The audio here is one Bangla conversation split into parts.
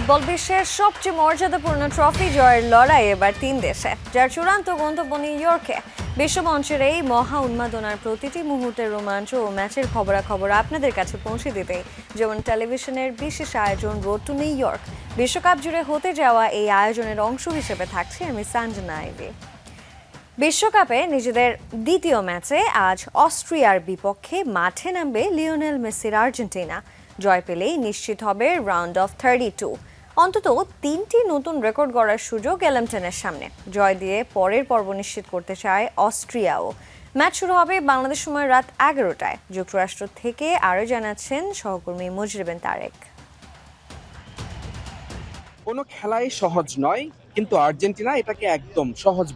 ফুটবল বিশ্বের সবচেয়ে মর্যাদাপূর্ণ ট্রফি জয়ের লড়াই এবার 3 দেশে, যার চূড়ান্ত গন্তব্য নিউ ইয়র্কে। বিশ্বমঞ্চের এই মহা উন্মাদনার প্রতিটি মুহূর্তের রোমাঞ্চ ও ম্যাচের খবরাখবর আপনাদের কাছে পৌঁছে দিতে যেমন টেলিভিশনের বিশেষ আয়োজন রোড টু নিউ ইয়র্ক। বিশ্বকাপ জুড়ে হতে যাওয়া এই আয়োজনের অংশ হিসেবে থাকছে আমি সঞ্জনা আইভি। বিশ্বকাপে নিজেদের দ্বিতীয় ম্যাচে আজ অস্ট্রিয়ার বিপক্ষে মাঠে নামবে লিওনেল মেসির আর্জেন্টিনা। জয় পেলেই নিশ্চিত হবে রাউন্ড অফ 32। অন্তত 3টি নতুন রেকর্ড গড়ার সুযোগ এলএমটেনের সামনে। জয় দিয়ে পরের পর্ব নিশ্চিত করতে চায় অস্ট্রিয়াও। ম্যাচ শুরু হবে বাংলাদেশ সময় রাত 11টায়। যুক্তরাষ্ট্র থেকে আরও জানাচ্ছেন সহকর্মী মুজরিবেন তারেক। কোনো খেলাই সহজ নয়, কিন্তু আর্জেন্টিনা এটাকে একদম সহজ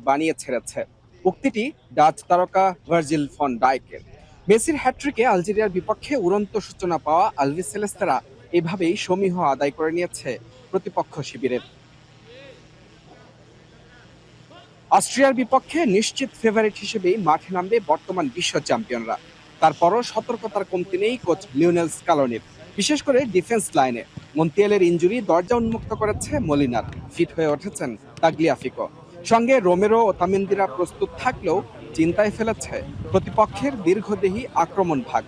বানিয়ে ছেড়েছে। উক্তিটি ডাচ তারকা ভার্জিল ফন ডাইকের। মেসির হ্যাট্রিকে আলজেরিয়ার বিপক্ষে উড়ন্ত সূচনা পাওয়া আলবিসেলেস্তেরা এভাবেই সমীহ আদায় করে নিয়েছে প্রতিপক্ষ শিবিরের। অস্ট্রিয়ার বিপক্ষে নিশ্চিত ফেভারিট হিসেবেই মাঠে নামবে বর্তমান বিশ্ব চ্যাম্পিয়নরা। তারপরও সতর্কতার কমতি নেই কোচ লিওনেল স্কালোনির, বিশেষ করে ডিফেন্স লাইনে। মন্তিয়ালের ইনজুরি দরজা উন্মুক্ত করেছে মলিনার। ফিট হয়ে উঠেছেন তাগলিয়াফিকো। সঙ্গে রোমেরো ও তামেন্দিরা প্রস্তুত থাকলেও চিন্তায় ফেলেছে প্রতিপক্ষের দীর্ঘদেহী আক্রমণ ভাগ।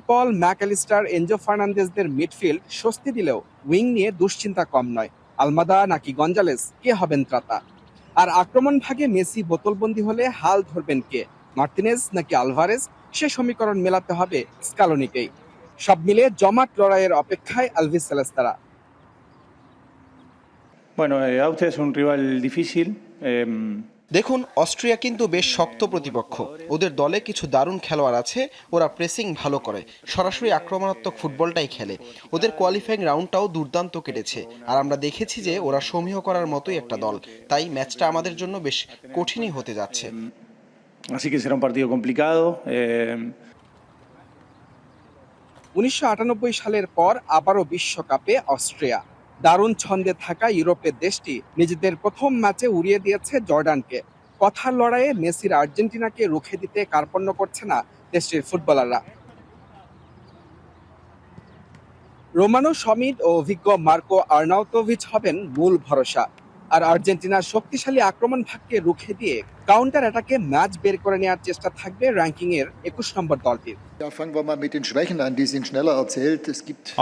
পল, ম্যাকঅ্যালিস্টার, এনজো ফার্নান্দেজদের মিডফিল্ড স্বস্তি দিলেও উইং নিয়ে দুশ্চিন্তা কম নয়। আলমাদা নাকি গঞ্জালেস, কে হবেন ত্রাতা? আর আক্রমণ ভাগে মেসি বোতলবন্দি হলে হাল ধরবেন কে? মার্তিনেজ নাকি আলভারেজ? সে সমীকরণ মেলাতে হবে স্কালোনিকেই। সব মিলে জমাট লড়াইয়ের অপেক্ষায় আলবিসেলেস্তারা। Bueno, Austria es un rival difícil. দেখুন, অস্ট্রিয়া কিন্তু বেশ শক্ত প্রতিপক্ষ। ওদের দলে কিছু দারুণ খেলোয়াড় আছে, ওরা প্রেসিং ভালো করে, সরাসরি আক্রমণাত্মক ফুটবলটাই খেলে। ওদের কোয়ালিফাইং রাউন্ডটাও দুর্দান্ত কেটেছে, আর আমরা দেখেছি যে ওরা সমীহ করার মতোই একটা দল। তাই ম্যাচটা আমাদের জন্য বেশ কঠিনই হতে যাচ্ছে। Así que será un partido complicado. 1998 সালের পর আবারও বিশ্বকাপে অস্ট্রিয়া। দারুণ ছন্দে থাকা ইউরোপের দেশটি নিজেদের প্রথম ম্যাচে উড়িয়ে দিয়েছে জর্ডানকে। কথার লড়াইয়ে মেসির আর্জেন্টিনাকে রুখে দিতে কার্পণ্য করছে না দেশটির ফুটবলাররা। রোমানো সমিদ ও অভিজ্ঞ মার্কো আর্নাউতোভিচ হবেন মূল ভরসা। আর আর্জেন্টিনার শক্তিশালী আক্রমণ ভাগকে রুখে দিয়ে কাউন্টার অ্যাটাকে ম্যাচ বের করে নেওয়ার চেষ্টা থাকবে র্যাঙ্কিং এর 21 নম্বর দলটির।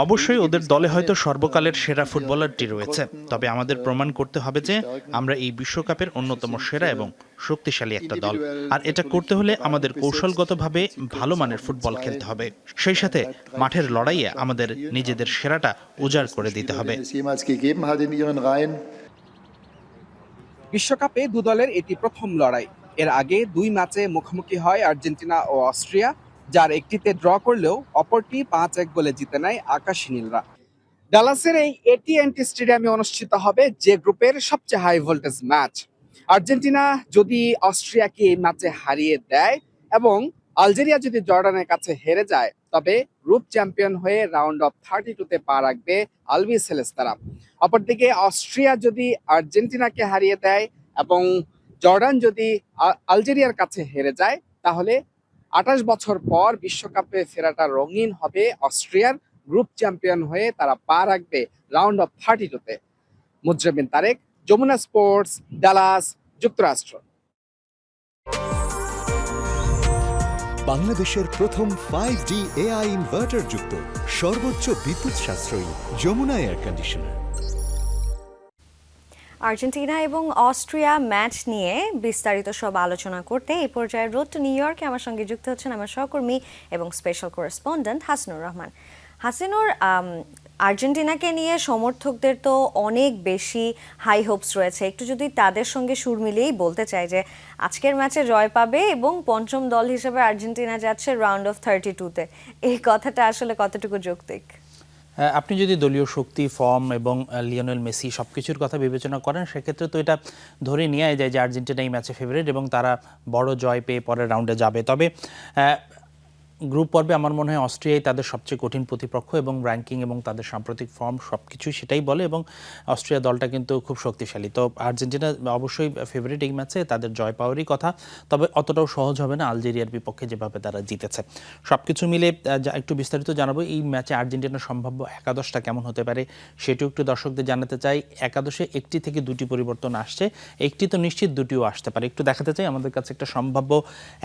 অবশ্যই ওদের দলে হয়তো সর্বকালের সেরা ফুটবলারটি রয়েছে, তবে আমাদের প্রমাণ করতে হবে যে আমরা এই বিশ্বকাপের অন্যতম সেরা এবং শক্তিশালী একটা দল। আর এটা করতে হলে আমাদের কৌশলগতভাবে ভালো মানের ফুটবল খেলতে হবে। সেই সাথে মাঠের লড়াইয়ে আমাদের নিজেদের সেরাটা উজাড় করে দিতে হবে। বিশ্বকাপে দু দলের এটি প্রথম লড়াই। এর আগে 2 ম্যাচে মুখোমুখি হয় আর্জেন্টিনা ও অস্ট্রিয়া, যার একটিতে ড্র করলেও অপরটি 5-1 গোলে জিতে নেয় আকাশী নীলরা। ডালাসের এই AT&T স্টেডিয়ামে অনুষ্ঠিত হবে যে গ্রুপের সবচেয়ে হাই ভোল্টেজ ম্যাচ। আর্জেন্টিনা যদি অস্ট্রিয়াকে এই ম্যাচে হারিয়ে দেয় এবং আলজেরিয়া যদি জর্ডানের কাছে হেরে যায়, তবে গ্রুপ চ্যাম্পিয়ন হয়ে রাউন্ড অফ 32-তে পা রাখবে আলবিসেলেস্তারা। অপরদিকে অস্ট্রিয়া যদি আর্জেন্টিনাকে হারিয়ে দেয় এবং জর্ডান যদি আলজেরিয়ার কাছে হেরে যায়, তাহলে 28 বছর পর বিশ্বকাপে ফেরাটা রঙিন হবে অস্ট্রিয়ার। গ্রুপ চ্যাম্পিয়ন হয়ে তারা পা রাখবে রাউন্ড অফ 32-তে। মুজরিবিন তারেক, যমুনা স্পোর্টস, ডালাস, যুক্তরাষ্ট্র। বাংলাদেশের প্রথম 5G AI ইনভার্টার যুক্ত সর্বোচ্চ বিদ্যুৎ সাশ্রয়ী যমুনা এয়ার কন্ডিশনার। আর্জেন্টিনা এবং অস্ট্রিয়া ম্যাচ নিয়ে বিস্তারিত সব আলোচনা করতে এই পর্যায়ে রোড টু নিউ ইয়র্কে আমার সঙ্গে যুক্ত হচ্ছেন আমার সহকর্মী এবং স্পেশাল করেসপন্ডেন্ট হাসিনুর রহমান। হাসিনুর, আর্জেন্টিনাকে নিয়ে সমর্থকদের তো অনেক বেশি হাই হোপস রয়েছে। একটু যদি তাদের সঙ্গে সুর মিলিয়েই বলতে চাই যে আজকের ম্যাচে জয় পাবে এবং পঞ্চম দল হিসেবে আর্জেন্টিনা যাচ্ছে রাউন্ড অফ 32-তে, এই কথাটা আসলে কতটুকু যৌক্তিক? আপনি যদি দলীয় শক্তি, ফর্ম এবং লিওনেল মেসি সবকিছুর কথা বিবেচনা করেন, সেক্ষেত্রে তো এটা ধরে নেওয়া যায় যে আর্জেন্টিনা এই ম্যাচে ফেভারিট এবং তারা বড় জয় পেয়ে পরের রাউন্ডে যাবে। তবে গ্রুপ পর্বে আমার মনে হয় অস্ট্রিয়াই তাদের সবচেয়ে কঠিন প্রতিপক্ষ এবং র্যাঙ্কিং এবং তাদের সাম্প্রতিক ফর্ম সব কিছুই সেটাই বলে এবং অস্ট্রিয়া দলটা কিন্তু খুব শক্তিশালী। তো আর্জেন্টিনা অবশ্যই ফেভারিট এই ম্যাচে, তাদের জয় পাওয়ারই কথা, তবে অতটাও সহজ হবে না আলজেরিয়ার বিপক্ষে যেভাবে তারা জিতেছে। সব কিছু মিলে একটু বিস্তারিত জানাবো এই ম্যাচে আর্জেন্টিনার সম্ভাব্য একাদশটা কেমন হতে পারে সেটিও একটু দর্শকদের জানাতে চাই। একাদশে একটি থেকে দুটি পরিবর্তন আসছে, একটি তো নিশ্চিত, দুটিও আসতে পারে। একটু দেখাতে চাই, আমাদের কাছে একটা সম্ভাব্য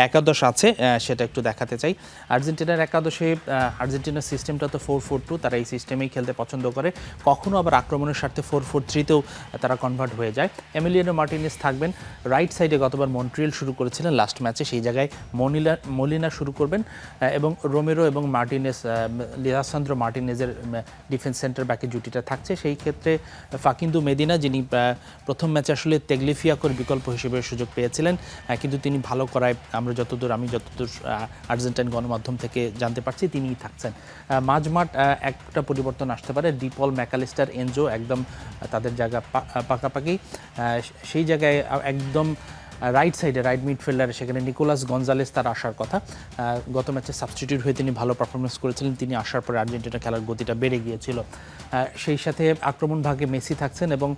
একাদশ আছে, সেটা একটু দেখাতে চাই। আর্জেন্টিনার একাদশে আর্জেন্টিনার সিস্টেমটা তো 4-4-2, তারা এই সিস্টেমেই খেলতে পছন্দ করে, কখনো আবার আক্রমণের স্বার্থে 4-4-3-তেও তারা কনভার্ট হয়ে যায়। এমিলিয়ানো মার্টিনেজ থাকবেন রাইট সাইডে, গতবার মন্ট্রিয়েল শুরু করেছিলেন লাস্ট ম্যাচে, সেই জায়গায় মলিনা শুরু করবেন এবং রোমেরো এবং মার্টিনেজ, লিসান্দ্রো মার্টিনেজের ডিফেন্স সেন্টার ব্যাকে জুটিটা থাকছে। সেই ক্ষেত্রে ফাকিন্দু মেদিনা, যিনি প্রথম ম্যাচে আসলে তেগলিফিয়াকোর বিকল্প হিসেবে সুযোগ পেয়েছিলেন, কিন্তু তিনি ভালো করায় আমি যতদূর আর্জেন্টাইন গণমাধ্যম থেকে জানতে পারছি তিনিই থাকছেন। মাঝমাঠ একটা পরিবর্তন আসতে পারে, ডিপল, ম্যাকালিস্টার, এনজো একদম তাদের জায়গা পাকাপাকি। সেই জায়গায় একদম রাইট সাইডে রাইট মিডফিল্ডার, সেখানে নিকোলাস গঞ্জালেস তার আসার কথা। গত ম্যাচে সাবস্টিটিউট হয়ে তিনি ভালো পারফরমেন্স করেছিলেন, তিনি আসার পরে আর্জেন্টিনা খেলার গতিটা বেড়ে গিয়েছিল। সেই সাথে আক্রমণ ভাগে মেসি থাকছেন এবং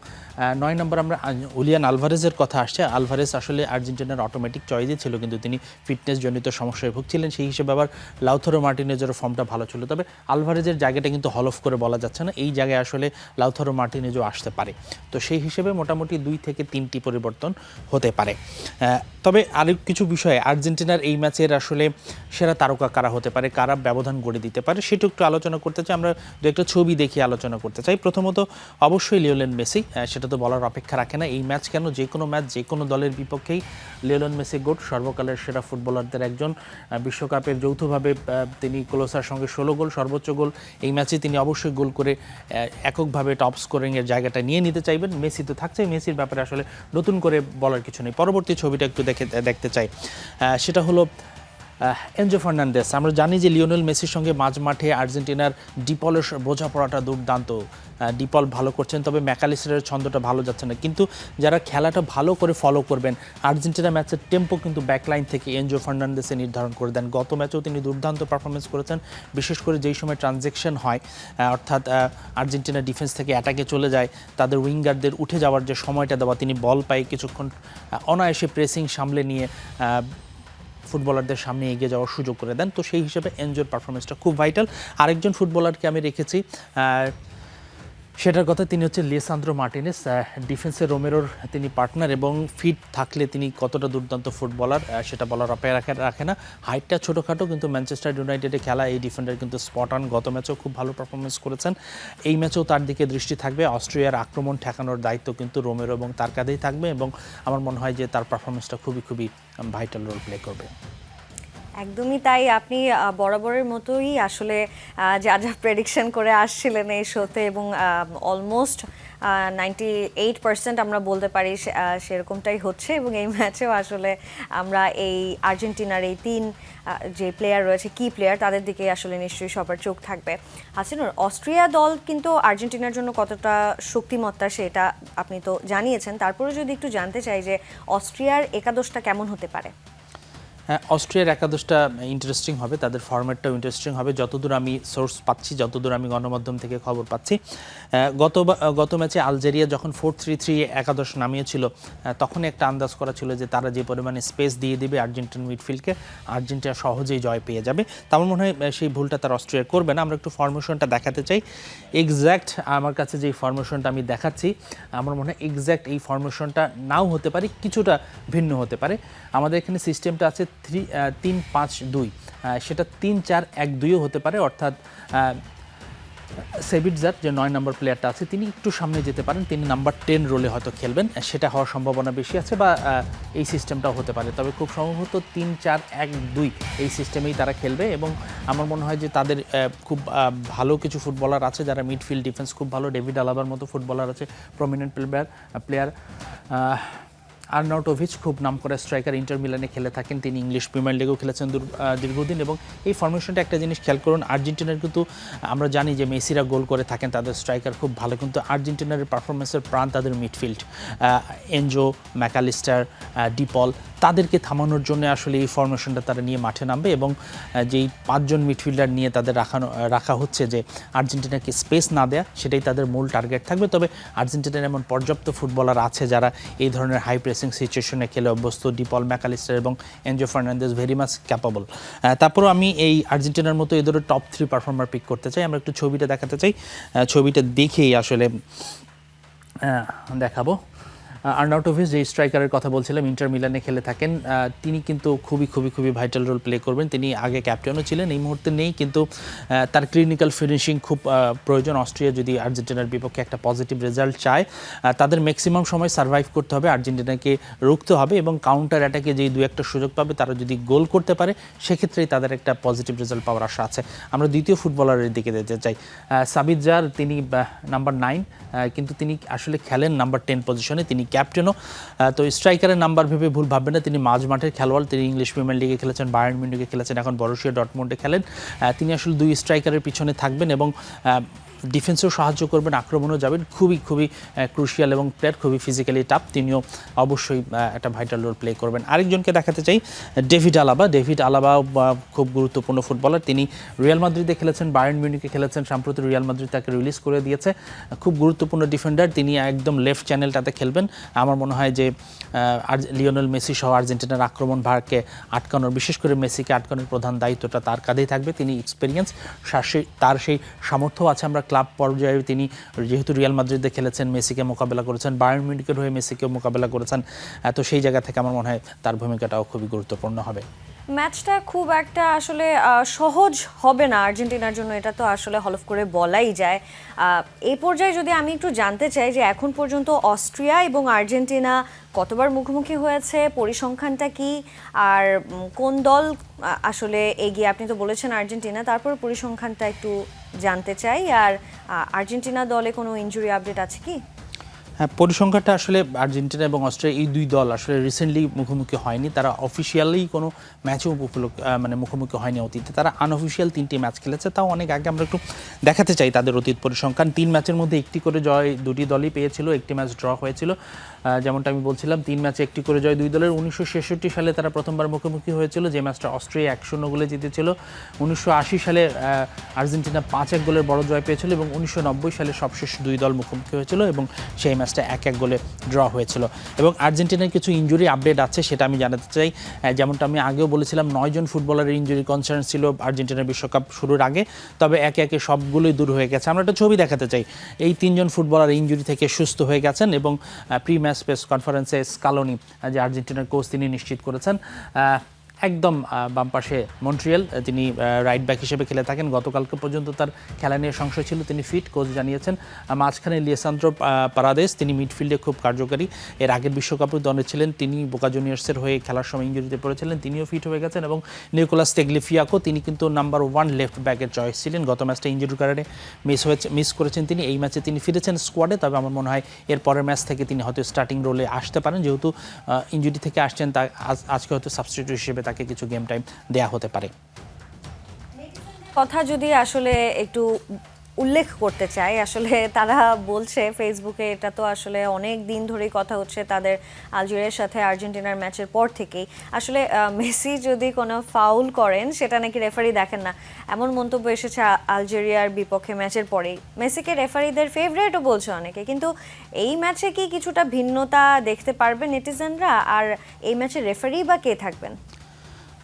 9 নম্বর আমরা উলিয়ান আলভারেজের কথা আসছে। আলভারেজ আসলে আর্জেন্টিনার অটোমেটিক চয়েসই ছিল, কিন্তু তিনি ফিটনেসজনিত সমস্যায় ভুগছিলেন, সেই হিসেবে আবার লাউথারো মার্টিনেজেরও ফর্মটা ভালো ছিল। তবে আলভারেজের জায়গাটা কিন্তু হল অফ করে বলা যাচ্ছে না, এই জায়গায় আসলে লাউথারো মার্টিনেজও আসতে পারে। তো সেই হিসেবে মোটামুটি 2 থেকে 3টি পরিবর্তন হতে পারে। তবে আরও কিছু বিষয়ে আর্জেন্টিনার এই ম্যাচের আসলে সেরা তারকা কারা হতে পারে, কারা ব্যবধান গড়ে দিতে পারে সেটা একটু আলোচনা করতে চাই। আমরা দু একটা ছবি দেখিয়ে আলোচনা করতে চাই। প্রথমত অবশ্যই লিওনেল মেসি, সেটা তো বলার অপেক্ষা রাখে না। এই ম্যাচ কেন, যে কোনো ম্যাচ যে কোনো দলের বিপক্ষেই লিওনেল মেসি গোট, সর্বকালের সেরা ফুটবলারদের একজন। বিশ্বকাপের যৌথভাবে তিনি ক্লোসার সঙ্গে 16 গোল, সর্বোচ্চ গোল এই ম্যাচে তিনি অবশ্যই গোল করে এককভাবে টপ স্কোরিংয়ের জায়গাটা নিয়ে নিতে চাইবেন। মেসি তো থাকছে, মেসির ব্যাপারে আসলে নতুন করে বলার কিছু নেই। পরবর্তী ছবিটা একটু দেখতে চাই, সেটা হলো এনজো ফার্নান্দেস। আমরা জানি যে লিওনেল মেসির সঙ্গে মাঝমাঠে আর্জেন্টিনার ডিপলের বোঝাপড়াটা দুর্দান্ত, ডিপল ভালো করছেন, তবে ম্যাকালিস্টারের ছন্দটা ভালো যাচ্ছে না। কিন্তু যারা খেলাটা ভালো করে ফলো করবেন, আর্জেন্টিনা ম্যাচের টেম্পো কিন্তু ব্যাকলাইন থেকে এনজো ফার্নান্দেসে নির্ধারণ করে দেন। গত ম্যাচেও তিনি দুর্দান্ত পারফরমেন্স করেছেন, বিশেষ করে যেই সময় ট্রানজেকশন হয়, অর্থাৎ আর্জেন্টিনা ডিফেন্স থেকে অ্যাটাকে চলে যায়, তাদের উইঙ্গারদের উঠে যাওয়ার যে সময়টা দেওয়া, তিনি বল পায় কিছুক্ষণ অনায়াসে প্রেসিং সামলে নিয়ে ফুটবলারদের সামনে এগিয়ে যাওয়ার সুযোগ করে দেন। তো সেই হিসেবে এনজোর পারফরমেন্সটা খুব ভাইটাল। আরেকজন ফুটবলারকে আমি রেখেছি, সেটার কথা, তিনি হচ্ছে লিসান্দ্রো মার্টিনেজ, ডিফেন্সে রোমেরোর তিনি পার্টনার এবং ফিট থাকলে তিনি কতটা দুর্দান্ত ফুটবলার সেটা বলার অপেক্ষা রাখে না। হাইটটা ছোটোখাটো, কিন্তু ম্যানচেস্টার ইউনাইটেডে খেলা এই ডিফেন্ডার কিন্তু স্পট অন। গত ম্যাচেও খুব ভালো পারফরমেন্স করেছেন, এই ম্যাচেও তার দিকে দৃষ্টি থাকবে। অস্ট্রিয়ার আক্রমণ ঠেকানোর দায়িত্ব কিন্তু রোমেরো এবং তার কাঁধেই থাকবে এবং আমার মনে হয় যে তার পারফরমেন্সটা খুবই ভাইটাল রোল প্লে করবে। একদমই তাই, আপনি বরাবরের মতোই আসলে যা যা প্রেডিকশন করে আসছিলেন এই শোতে এবং অলমোস্ট 98% আমরা বলতে পারি সেরকমটাই হচ্ছে। এবং এই ম্যাচেও আসলে আমরা এই আর্জেন্টিনার এই 3 যে প্লেয়ার রয়েছে, কি প্লেয়ার, তাদের দিকে আসলে নিশ্চয়ই সবার চোখ থাকবে। হাসিনুর, অস্ট্রিয়া দল কিন্তু আর্জেন্টিনার জন্য কতটা শক্তিমত্তা সেটা আপনি তো জানিয়েছেন, তারপরে যদি একটু জানতে চাই যে অস্ট্রিয়ার একাদশটা কেমন হতে পারে। হ্যাঁ, অস্ট্রিয়ার একাদশটা ইন্টারেস্টিং হবে, তাদের ফরম্যাটটাও ইন্টারেস্টিং হবে। যতদূর আমি সোর্স পাচ্ছি, যতদূর আমি গণমাধ্যম থেকে খবর পাচ্ছি, গত ম্যাচে আলজেরিয়া যখন 4-3-3 একাদশ নামিয়েছিল, তখন একটা আন্দাজ করা ছিল যে তারা যে পরিমাণে স্পেস দিয়ে দিবে আর্জেন্টিন মিডফিল্ডকে, আর্জেন্টিনা সহজেই জয় পেয়ে যাবে। তা আমার মনে হয় সেই ভুলটা তার অস্ট্রিয়া করবে না। আমরা একটু ফরমেশনটা দেখাতে চাই। এক্স্যাক্ট আমার কাছে যেই ফরমেশনটা আমি দেখাচ্ছি, আমার মনে হয় এক্স্যাক্ট এই ফরমেশনটা নাও হতে পারে, কিছুটা ভিন্ন হতে পারে। আমাদের এখানে সিস্টেমটা আছে 3-5-2, সেটা 3-4-1-2ও হতে পারে, অর্থাৎ সেভিটজার যে 9 নম্বর প্লেয়ারটা আছে তিনি একটু সামনে যেতে পারেন, তিনি নাম্বার 10 রোলে হয়তো খেলবেন, সেটা হওয়ার সম্ভাবনা বেশি আছে, বা এই সিস্টেমটাও হতে পারে। তবে খুব সম্ভবত 3-4-1-2 এই সিস্টেমেই তারা খেলবে এবং আমার মনে হয় যে তাদের খুব ভালো কিছু ফুটবলার আছে যারা মিডফিল্ড ডিফেন্স খুব ভালো, ডেভিড আলাবার মতো ফুটবলার আছে, প্রমিনেন্ট প্লেয়ার। আর্নাউটোভিচ খুব নামকরা স্ট্রাইকার, ইন্টার মিলানে খেলে থাকেন, তিনি ইংলিশ প্রিমিয়ার লিগেও খেলেছেন দীর্ঘদিন। এবং এই ফরমেশনটা একটা জিনিস খেয়াল করুন, আর্জেন্টিনার কিন্তু আমরা জানি যে মেসিরা গোল করে থাকেন, তাদের স্ট্রাইকার খুব ভালো, কিন্তু আর্জেন্টিনার পারফরমেন্সের প্রাণ তাদের মিডফিল্ড, এনজো, ম্যাকালিস্টার, ডিপল, তাদেরকে থামানোর জন্য আসলে এই ফরমেশনটা তারা নিয়ে মাঠে নামবে। এবং যেই 5 জন মিডফিল্ডার নিয়ে তাদের রাখা হচ্ছে যে আর্জেন্টিনাকে স্পেস না দেয়া, সেটাই তাদের মূল টার্গেট থাকবে। তবে আর্জেন্টিনার এমন পর্যাপ্ত ফুটবলার আছে যারা এই ধরনের হাই প্রেসিং সিচুয়েশনে খেলে অভ্যস্ত, ডিপল, ম্যাকালিস্টার এবং Enzo Fernandez very much capable. তারপরও আমি এই আর্জেন্টিনার মতো এদের টপ 3 পারফর্মার পিক করতে চাই। আমরা একটু ছবিটা দেখাতে চাই, ছবিটা দেখেই আসলে দেখাবো। আর্নাউটোভিচ যে স্ট্রাইকারের কথা বলছিলাম, ইন্টার মিলানে খেলে থাকেন, তিনি কিন্তু খুবই ভাইটাল রোল প্লে করবেন। তিনি আগে ক্যাপ্টেনও ছিলেন, এই মুহূর্তে নেই, কিন্তু তার ক্লিনিক্যাল ফিনিশিং খুব প্রয়োজন। অস্ট্রিয়া যদি আর্জেন্টিনার বিপক্ষে একটা পজিটিভ রেজাল্ট চায়, তাদের ম্যাক্সিমাম সময় সার্ভাইভ করতে হবে, আর্জেন্টিনাকে রুখতে হবে এবং কাউন্টার অ্যাটাকে যেই 2-1টা সুযোগ পাবে তারা যদি গোল করতে পারে, সেক্ষেত্রেই তাদের একটা পজিটিভ রেজাল্ট পাওয়ার আশা আছে। আমরা দ্বিতীয় ফুটবলারের দিকে যেতে চাই, সাবিত জার, তিনি নাম্বার 9, কিন্তু তিনি আসলে খেলেন নাম্বার 10 পজিশনে, তিনি ক্যাপ্টেনও। তো স্ট্রাইকারের নাম্বার ভেবে ভুল ভাববেন না, তিনি মাঝ মাঠের খেলোয়াড়, তিনি ইংলিশ প্রিমিয়ার লিগে খেলেছেন, বায়ার্ন মিউনিখে খেলেছেন, এখন বরুসিয়া ডর্টমুন্ডে খেলেন। তিনি আসলে 2 স্ট্রাইকারের পিছনে থাকবেন এবং ডিফেন্সেও সাহায্য করবেন, আক্রমণও যাবেন, খুবই ক্রুশিয়াল এবং প্লেয়ার, খুবই ফিজিক্যালি টাফ, তিনিও অবশ্যই একটা ভাইটাল রোল প্লে করবেন। আরেকজনকে দেখাতে চাই, ডেভিড আলাবা খুব গুরুত্বপূর্ণ ফুটবলার, তিনি রিয়াল মাদ্রিদে খেলেছেন, বায়ার্ন মিউনিখে খেলেছেন, সম্প্রতি রিয়াল মাদ্রিদ তাকে রিলিজ করে দিয়েছে। খুব গুরুত্বপূর্ণ ডিফেন্ডার, তিনি একদম লেফট চ্যানেলটাতে খেলবেন। আমার মনে হয় যে লিওনেল মেসি সহ আর্জেন্টিনার আক্রমণ ভারকে আটকানোর, বিশেষ করে মেসিকে আটকানোর প্রধান দায়িত্বটা তার কাঁধেই থাকবে। তিনি এক্সপিরিয়েন্স, তার সেই সামর্থ্য আছে। আমরা ক্লাব পর্যায়ে তিনি যেহেতু রিয়াল মাদ্রিদে খেলেছেন, মেসিকে মোকাবেলা করেছেন, বায়ার্ন মিউনিখের হয়ে মেসিকেও মোকাবেলা করেছেন, তো সেই জায়গা থেকে আমার মনে হয় তার ভূমিকাটাও খুবই গুরুত্বপূর্ণ হবে। ম্যাচটা খুব একটা আসলে সহজ হবে না আর্জেন্টিনার জন্য, এটা তো আসলে হলফ করে বলাই যায়। এই পর্যায়ে যদি আমি একটু জানতে চাই যে এখন পর্যন্ত অস্ট্রিয়া এবং আর্জেন্টিনা কতবার মুখোমুখি হয়েছে, পরিসংখ্যানটা কি, আর কোন দল আসলে এগিয়ে? আপনি তো বলেছেন আর্জেন্টিনা, তারপর পরিসংখ্যানটা একটু জানতে চাই। আর আর্জেন্টিনা দলে কোনো ইনজুরি আপডেট আছে কি? হ্যাঁ, পরিসংখ্যানটা আসলে আর্জেন্টিনা এবং অস্ট্রিয়া এই 2 দল আসলে রিসেন্টলি মুখোমুখি হয়নি, তারা অফিসিয়ালি কোনো ম্যাচেও মুখোমুখি হয়নি অতীতে, তারা আনঅফিসিয়াল 3টি ম্যাচ খেলেছে, তাও অনেক আগে। আমরা একটু দেখাতে চাই তাদের অতীত পরিসংখ্যান। 3 ম্যাচের মধ্যে 1টি করে জয় 2টি দলই পেয়েছিল, 1টি ম্যাচ ড্র হয়েছিল। যেমনটা আমি বলছিলাম, 3 ম্যাচে 1টি করে জয় 2 দলের। 1966 সালে তারা প্রথমবার মুখোমুখি হয়েছিল, যে ম্যাচটা অস্ট্রিয়া 1-0 গোলে জিতেছিল। 1980 সালে আর্জেন্টিনা 5-1 গোলের বড় জয় পেয়েছিল এবং 1990 সালে সবশেষ 2 দল মুখোমুখি হয়েছিল এবং সেই ম্যাচটা 1-1 গোলে ড্র হয়েছিল। এবং আর্জেন্টিনার কিছু ইনজুরি আপডেট আছে, সেটা আমি জানাতে চাই। যেমনটা আমি আগেও বলেছিলাম, 9 জন ফুটবলারের ইনজুরি কনসার্ন ছিল আর্জেন্টিনার বিশ্বকাপ শুরুর আগে, তবে একে একে সবগুলোই দূর হয়ে গেছে। আমরা একটা ছবি দেখাতে চাই, এই 3 জন ফুটবলার ইনজুরি থেকে সুস্থ হয়ে গেছেন এবং প্রি ম্যাচ প্রেস কনফারেন্সে স্কালোনি, যে আর্জেন্টিনার কোচ, তিনি নিশ্চিত করেছেন একদম বাম পাশে মন্ট্রিয়াল, তিনি রাইট ব্যাক হিসেবে খেলে থাকেন, গতকালকে পর্যন্ত তার খেলা নিয়ে সংশয় ছিল, তিনি ফিট, কোচ জানিয়েছেন। মাঝখানে লিয়েসান্দ্রো পারাদেস, তিনি মিডফিল্ডে খুব কার্যকারী, এর আগের বিশ্বকাপের দলে ছিলেন, তিনি বোকা জুনিয়র্সের হয়ে খেলার সময় ইনজুরিতে পড়েছিলেন, তিনিও ফিট হয়ে গেছেন। এবং নিকোলাস টেগলিফিয়াকো, তিনি কিন্তু নাম্বার 1 লেফট ব্যাকের চয়েস ছিলেন, গত ম্যাচটা ইনজুরির কারণে মিস করেছেন তিনি। এই ম্যাচে তিনি ফিরেছেন স্কোয়াডে, তবে আমার মনে হয় এর পরের ম্যাচ থেকে তিনি হয়তো স্টার্টিং রোলে আসতে পারেন, যেহেতু ইনজুরি থেকে আসছেন, তা আজকে হয়তো সাবস্টিটিউট হিসেবে তাকে কিছু গেম টাইম দেয়া হতে পারে। কথা যদি আসলে একটু উল্লেখ করতে চাই, আসলে তারা বলছে ফেসবুকে, এটা তো আসলে অনেক দিন ধরেই কথা হচ্ছে তাদের আলজেরিয়ার সাথে আর্জেন্টিনার ম্যাচের পর থেকেই, আসলে মেসি যদি কোনো ফাউল করেন সেটা নাকি রেফারি দেখেন না, এমন মন্তব্য এসেছে আলজেরিয়ার বিপক্ষে ম্যাচের পরেই। মেসিকে রেফারিদের ফেভারিটও বলছে অনেকে, কিন্তু এই ম্যাচে কি কিছুটা ভিন্নতা দেখতে পারবে নেটিজেনরা? আর এই ম্যাচে রেফারি বা কে থাকবেন?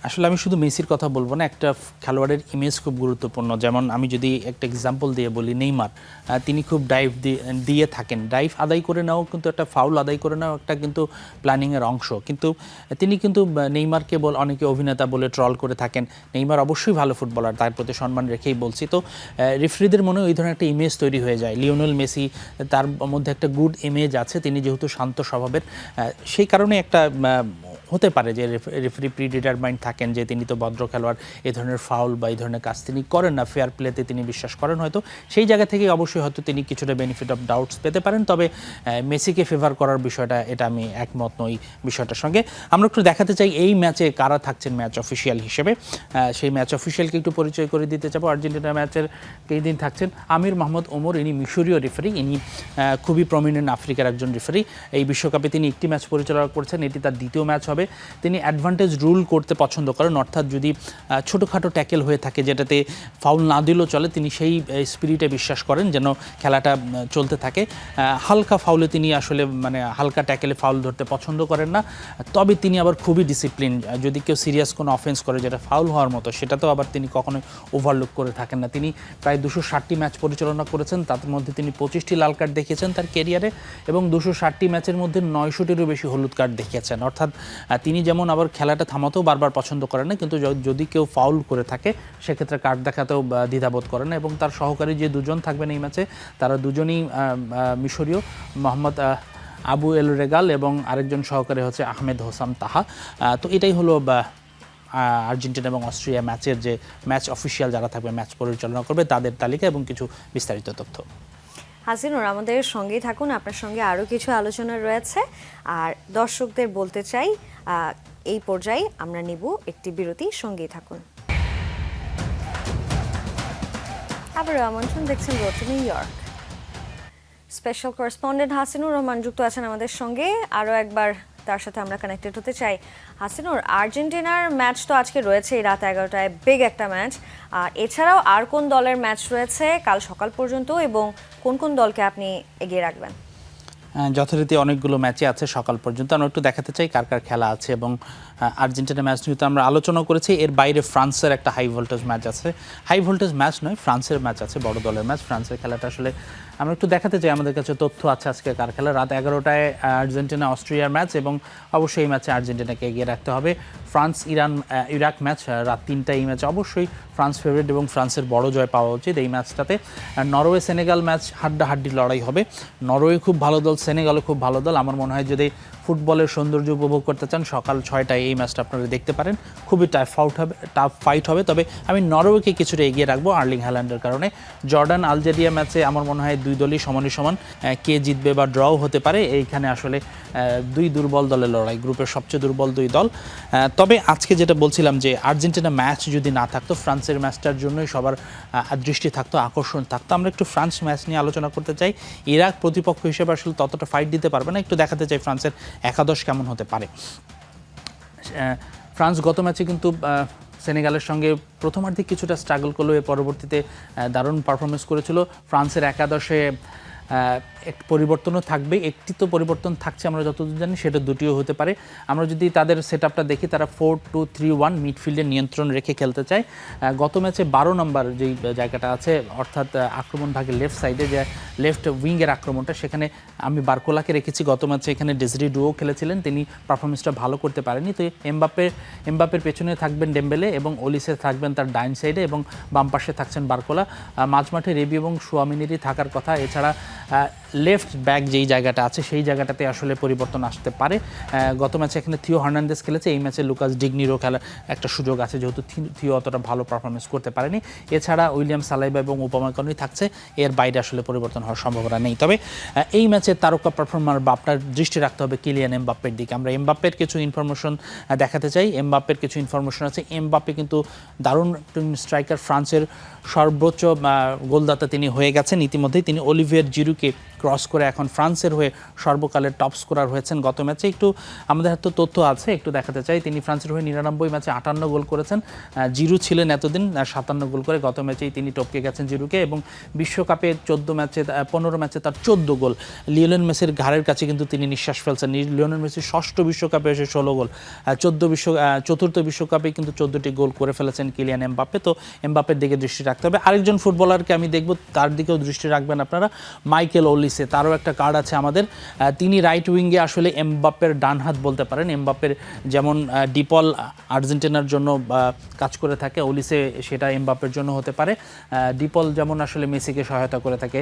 আসলে আমি শুধু মেসির কথা বলবো না, একটা খেলোয়াড়ের ইমেজ খুব গুরুত্বপূর্ণ। যেমন আমি যদি একটা এক্সাম্পল দিয়ে বলি, নেইমার, তিনি খুব ডাইভ দিয়ে থাকেন, ডাইভ আদায় করে নাও কিন্তু একটা ফাউল আদায় করে নাও একটা কিন্তু প্ল্যানিংয়ের অংশ, কিন্তু তিনি কিন্তু নেইমারকে অনেকে অভিনেতা বলে ট্রল করে থাকেন। নেইমার অবশ্যই ভালো ফুটবলার, তার প্রতি সম্মান রেখেই বলছি। তো রেফারিদের মনেও এই ধরনের একটা ইমেজ তৈরি হয়ে যায়। লিওনেল মেসি, তার মধ্যে একটা গুড ইমেজ আছে, তিনি যেহেতু শান্ত স্বভাবের, সেই কারণে একটা হতে পারে যে রেফারি প্রি ডিটারমাইন্ড থাকেন যে তিনি তো ভদ্র খেলোয়াড়, এই ধরনের ফাউল বা এই ধরনের কাজ তিনি করেন না, ফেয়ার প্লেতে তিনি বিশ্বাস করেন হয়তো, সেই জায়গা থেকে অবশ্যই হয়তো তিনি কিছুটা বেনিফিট অফ ডাউটস পেতে পারেন। তবে মেসিকে ফেভার করার বিষয়টা, এটা আমি একমত নই বিষয়টার সঙ্গে। আমরা একটু দেখাতে চাই এই ম্যাচে কারা থাকছেন ম্যাচ অফিসিয়াল হিসেবে, সেই ম্যাচ অফিসিয়ালকে একটু পরিচয় করে দিতে চাবো। আর্জেন্টিনা ম্যাচের এই দিন থাকছেন আমির মাহমুদ ওমর, ইনি মিশরীয় রেফারি, ইনি খুবই প্রমিনেন্ট আফ্রিকার একজন রেফারি। এই বিশ্বকাপে তিনি একটি ম্যাচ পরিচালনা করছেন, এটি তার দ্বিতীয় ম্যাচ হবে। তিনি অ্যাডভান্টেজ রুল করতে পছন্দ করেন, অর্থাৎ যদি ছোটোখাটো ট্যাকেল হয়ে থাকে যেটাতে ফাউল না দিলেও চলে, তিনি সেই স্পিরিটে বিশ্বাস করেন যেন খেলাটা চলতে থাকে। হালকা ফাউলে তিনি আসলে মানে হালকা ট্যাকেলে ফাউল ধরতে পছন্দ করেন না। তবে তিনি আবার খুবই ডিসিপ্লিন, যদি কেউ সিরিয়াস কোনো অফেন্স করে যেটা ফাউল হওয়ার মতো, সেটাতেও আবার তিনি কখনোই ওভারলুক করে থাকেন না। তিনি প্রায় 260টি ম্যাচ পরিচালনা করেছেন, তার মধ্যে তিনি 25টি লাল কার্ড দেখিয়েছেন তার কেরিয়ারে, এবং 260টি ম্যাচের মধ্যে 900টিরও বেশি হলুদ কার্ড দেখিয়েছেন। অর্থাৎ তিনি যেমন আবার খেলাটা থামাতেও বারবার পছন্দ করেন না, কিন্তু যদি কেউ ফাউল করে থাকে সেক্ষেত্রে কার্ড দেখাতেও দ্বিধাবোধ করেন না। এবং তার সহকারী যে দুজন থাকবেন এই ম্যাচে, তারা দুজনই মিশরীয়, মোহাম্মদ আবু এল রেগাল এবং আরেকজন সহকারী হচ্ছে আহমেদ হোসাম তাহা। তো এটাই হলো আর্জেন্টিনা এবং অস্ট্রিয়া ম্যাচের যে ম্যাচ অফিসিয়াল যারা থাকবে, ম্যাচ পরিচালনা করবে, তাদের তালিকা এবং কিছু বিস্তারিত তথ্য। হাসিনুর, আমাদের সঙ্গেই থাকুন, আপনার সঙ্গে আরও কিছু আলোচনা রয়েছে। আর দর্শকদের বলতে চাই এই পর্যায়ে আমরা নিব একটি বিরতি, সঙ্গেই থাকুন। আবারও আমন্ত্রণ, দেখছেন road two new York. Special correspondent Hasinur Rahman যুক্ত আছেন আমাদের সঙ্গে, আরও একবার তার সাথে আমরা কানেক্টেড হতে চাই। হাসিনুর, আর্জেন্টিনার ম্যাচ তো আজকে রয়েছে এই রাত 11টায়, বিগ একটা ম্যাচ। আর এছাড়াও আর কোন দলের ম্যাচ রয়েছে কাল সকাল পর্যন্ত, এবং কোন কোন দলকে আপনি এগিয়ে রাখবেন? যথারীতি অনেকগুলো ম্যাচই আছে সকাল পর্যন্ত, আমরা একটু দেখাতে চাই কার কার খেলা আছে। এবং আর্জেন্টিনা ম্যাচ নিয়ে তো আমরা আলোচনা করেছি, এর বাইরে ফ্রান্সের একটা হাই ভোল্টেজ ম্যাচ আছে। হাই ভোল্টেজ ম্যাচ নয়, ফ্রান্সের ম্যাচ আছে, বড় দলের ম্যাচ। ফ্রান্সের খেলাটা আসলে আমরা একটু দেখাতে চাই, আমাদের কাছে তথ্য আছে আজকে কার খেলা। রাত 11টায় আর্জেন্টিনা অস্ট্রিয়ার ম্যাচ, এবং অবশ্যই এই ম্যাচে আর্জেন্টিনাকে এগিয়ে রাখতে হবে। ফ্রান্স ইরাক ম্যাচ রাত 3টায়, এই ম্যাচে অবশ্যই ফ্রান্স ফেভারিট এবং ফ্রান্সের বড় জয় পাওয়া উচিত এই ম্যাচটাতে। নরওয়ে সেনেগাল ম্যাচ হাড্ডাহাড্ডি লড়াই হবে। নরওয়ে খুব ভালো দল, সেনেগালও খুব ভালো দল। আমার মনে হয় যদি ফুটবলের সৌন্দর্য উপভোগ করতে চান, সকাল 6টায় এই ম্যাচটা আপনারা দেখতে পারেন। খুবই টাফ ফাইট হবে। তবে আমি নরওয়েকে কিছুটা এগিয়ে রাখবো আর্লিং হ্যাল্যান্ডের কারণে। জর্ডান আলজেরিয়া ম্যাচে আমার মনে হয় দুই দলই সমানই সমান, কে জিতবে বা ড্রও হতে পারে। এইখানে আসলে দুই দুর্বল দলের লড়াই, গ্রুপের সবচেয়ে দুর্বল দুই দল। তবে আজকে যেটা বলছিলাম যে আর্জেন্টিনা ম্যাচ যদি না থাকতো, ফ্রান্সের ম্যাচটার জন্যই সবার দৃষ্টি থাকতো, আকর্ষণ থাকতো। আমরা একটু ফ্রান্স ম্যাচ নিয়ে আলোচনা করতে চাই। ইরাক প্রতিপক্ষ হিসেবে আসলে ততটা ফাইট দিতে পারবে না, একটু দেখাতে চাই ফ্রান্সের একাদশ কেমন হতে পারে। ফ্রান্স গত ম্যাচে কিন্তু সেনেগালের সঙ্গে প্রথমার্ধে কিছুটা স্ট্রাগল করলো, এর পরবর্তীতে দারুণ পারফরমেন্স করেছিল। ফ্রান্সের একাদশে এক পরিবর্তনও থাকবে, একটি তো পরিবর্তন থাকছে আমরা যতদূর জানি, সেটা দুটিও হতে পারে। আমরা যদি তাদের সেটআপটা দেখি, তারা 4-2-3-1 মিডফিল্ডে নিয়ন্ত্রণ রেখে খেলতে চায়। গত ম্যাচে 12 নম্বর যেই জায়গাটা আছে, অর্থাৎ আক্রমণ ভাগে লেফট সাইডে যে লেফট উইংয়ের আক্রমণটা, সেখানে আমি বারকোলাকে রেখেছি। গত ম্যাচে এখানে ডেজরি ডুও খেলেছিলেন, তিনি পারফরমেন্সটা ভালো করতে পারেনি। তো এমবাপ্পের পেছনে থাকবেন ডেম্বেলে, এবং ওলিসে থাকবেন তার ডাইন সাইডে, এবং বাম পাশে থাকছেন বারকোলা। মাঝমাঠে রেবি এবং সুয়ামিনেরই থাকার কথা। এছাড়া লেফট ব্যাক যেই জায়গাটা আছে, সেই জায়গাটাতে আসলে পরিবর্তন আসতে পারে। গত ম্যাচে এখানে থিও হার্নান্দেজ খেলেছে, এই ম্যাচে লুকাস ডিগনিরও খেলার একটা সুযোগ আছে, যেহেতু থিও অতটা ভালো পারফরমেন্স করতে পারেনি। এছাড়া উইলিয়াম সালাইবা এবং উপমাকানুই থাকছে, এর বাইরে আসলে পরিবর্তন হওয়ার সম্ভাবনা নেই। তবে এই ম্যাচে তারকা পারফর্মার বা আপনার দৃষ্টি রাখতে হবে কিলিয়ান এমবাপ্পের দিকে। আমরা এমবাপ্পের কিছু ইনফরমেশন দেখাতে চাই। এমবাপ্পের কিছু ইনফরমেশন আছে। এমবাপ্পে কিন্তু দারুণ স্ট্রাইকার, ফ্রান্সের সর্বোচ্চ গোলদাতা তিনি হয়ে গেছেন ইতিমধ্যেই। তিনি অলিভিয়ার জিরুকে ক্রস করে এখন ফ্রান্সের হয়ে সর্বকালের টপ স্কোরার হয়েছেন গত ম্যাচে। একটু আমাদের হাতে তথ্য আছে, একটু দেখাতে চাই। তিনি ফ্রান্সের হয়ে 99 ম্যাচে 58 গোল করেছেন। জিরু ছিলেন এতদিন 57 গোল করে, গত ম্যাচেই তিনি টপকে গেছেন জিরুকে। এবং বিশ্বকাপে 15 ম্যাচে তার 14 গোল। লিওনেল মেসির ঘাড়ের কাছে কিন্তু তিনি নিঃশ্বাস ফেলছেন। লিওনেল মেসি ষষ্ঠ বিশ্বকাপে এসে 16 গোল, চতুর্থ বিশ্বকাপে কিন্তু 14টি গোল করে ফেলেছেন কিলিয়ান এমবাপ্পে। তো এমবাপ্পের দিকে দৃষ্টি রাখতে হবে। আরেকজন ফুটবলারকে আমি দেখব, তার দিকেও দৃষ্টি রাখবেন আপনারা, মাইকেল ওলিসে। ওলিসে, তারও একটা কার্ড আছে আমাদের। তিনি রাইট উইঙ্গে আসলে এমবাপ্পের ডান হাত বলতে পারেন। এমবাপ্পের যেমন ডিপল আর্জেন্টিনার জন্য কাজ করে থাকে, ওলিসে সেটা এমবাপ্পের জন্য হতে পারে। ডিপল যেমন আসলে মেসিকে সহায়তা করে থাকে,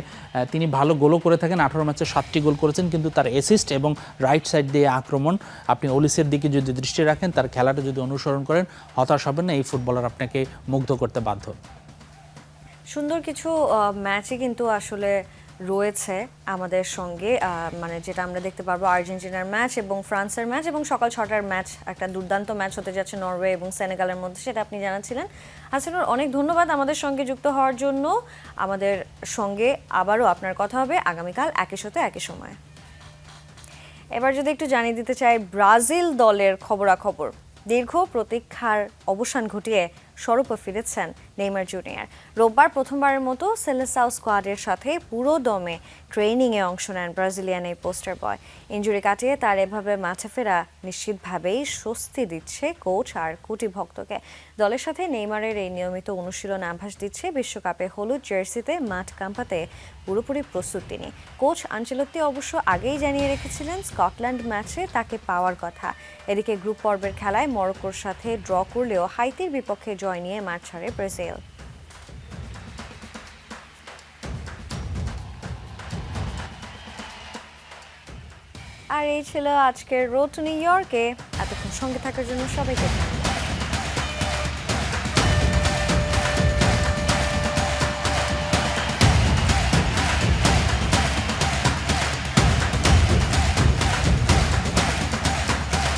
তিনি ভালো গোলও করে থাকেন, 18 ম্যাচে 7টি গোল করেছেন, কিন্তু তার অ্যাসিস্ট এবং রাইট সাইড দিয়ে আক্রমণ, আপনি ওলিসের দিকে যদি দৃষ্টি রাখেন, তার খেলাটা যদি অনুসরণ করেন, হতাশ হবেন না, এই ফুটবলার আপনাকে মুগ্ধ করতে বাধ্য। সুন্দর কিছু ম্যাচই কিন্তু আসলে রয়েছে আমাদের সঙ্গে, মানে যেটা আমরা দেখতে পারবো আর্জেন্টিনার ম্যাচ এবং ফ্রান্সের ম্যাচ, এবং সকাল 6টার ম্যাচ, একটা দুর্দান্ত ম্যাচ হতে যাচ্ছে নরওয়ে এবং সেনেগালের মধ্যে, সেটা আপনি জানাচ্ছিলেন। হাসিনুর, অনেক ধন্যবাদ আমাদের সঙ্গে যুক্ত হওয়ার জন্য। আমাদের সঙ্গে আবারও আপনার কথা হবে আগামীকাল একই সাথে একই সময়। এবার যদি একটু জানিয়ে দিতে চাই ব্রাজিল দলের খবরাখবর। দীর্ঘ প্রতীক্ষার অবসান ঘটিয়ে সরূপে ফিরেছেন নেইমার জুনিয়র। রোববার প্রথমবারের মতো সেলেসাও স্কোয়াডের সাথে পুরো দমে ট্রেনিংয়ে অংশ নেন ব্রাজিলিয়ান এই পোস্টার বয়। ইনজুরি কাটিয়ে তার এভাবে মাঠে ফেরা নিশ্চিতভাবেই স্বস্তি দিচ্ছে কোচ আর কোটি ভক্তকে। দলের সাথে নেইমারের এই নিয়মিত অনুশীলন আভাস দিচ্ছে বিশ্বকাপে হলুদ জার্সিতে মাঠ কাঁপাতে পুরোপুরি প্রস্তুত তিনি। কোচ আনচেলত্তি অবশ্য আগেই জানিয়ে রেখেছিলেন স্কটল্যান্ড ম্যাচে তাকে পাওয়ার কথা। এদিকে গ্রুপ পর্বের খেলায় মরক্কোর সাথে ড্র করলেও হাইতির বিপক্ষে জয় নিয়ে মাঠ ছাড়ে ব্রাজিল। আর এই ছিল আজকের রোড টু নিউ ইয়র্কে। এতক্ষণ সঙ্গে থাকার জন্য সবাইকে